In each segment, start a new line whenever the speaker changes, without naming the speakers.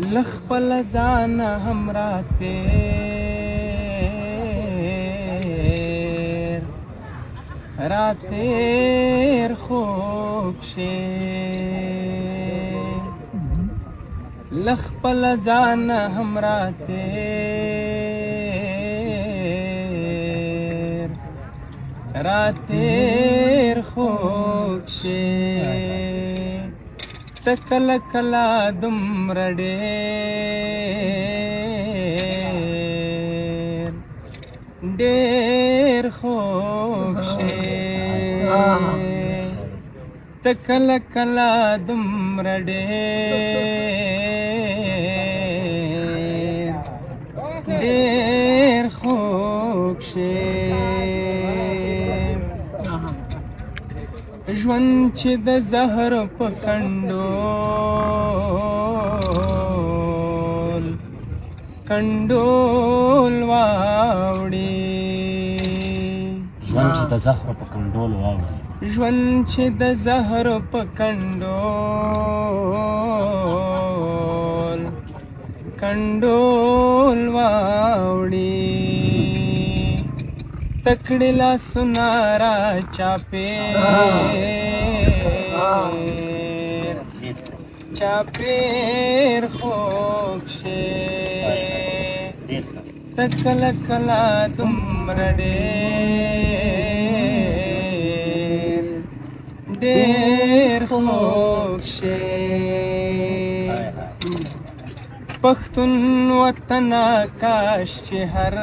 لخپل ځان هم راتیر خوب شي لخپل ځان هم راتیر خوب شي ته کله کله دومره ډېر خوب شي ته کله کله دومره ډېر خوب شي ژوند چې د زهر په کنډول واوړي
ژوند چې د زهر په کنډول واوړي
ژوند چې د زهر په کنډول واوړي تکړه لاسونه را چاپیر خوږ شي ته کله کله دومره ډېر خوږ شي پښتون وطن کاش چې هر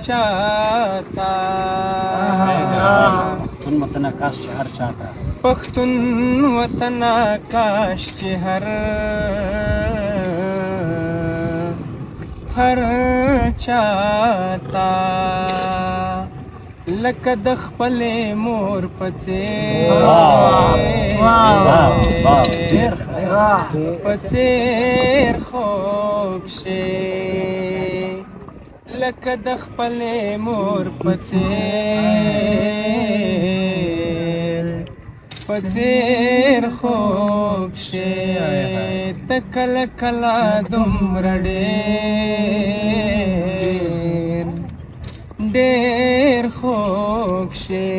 چاته
پښتون وطن کاش چې هر چاته
پښتون وطن کاش چې هر چاته لکه د خپلې مور په څېر خوږ شي لکه د خپلې مور په څېر خوږ شي ته کله کله دومره ډېر خوږ شي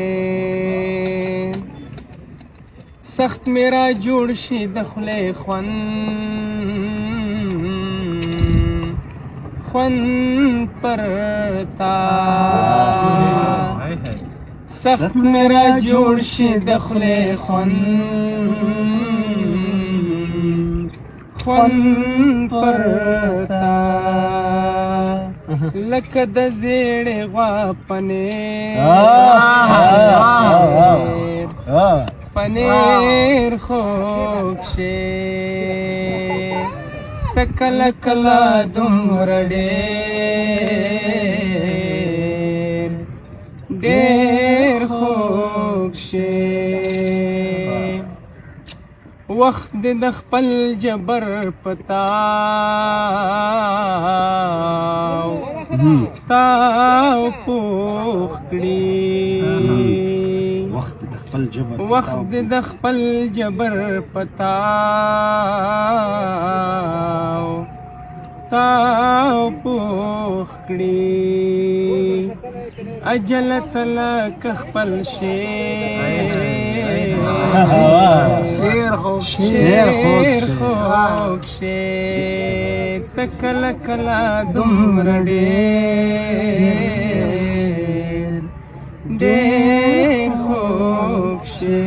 سخت مې را جوړ شي د خولې خوند پر تا سخت مې را جوړ شي د خولې خوند پر تا لکه د زیړې غوا پنیر خوږ شي ته کله کله دومره ډېر خوږ شي وخت دې د خپل جبر تاو پوخ کړي وخت دې د خپل جبر تاو پوخ کړي اجل تلک خپل شیر خوږ شي ته کله کله دومره ډېر خوږ شي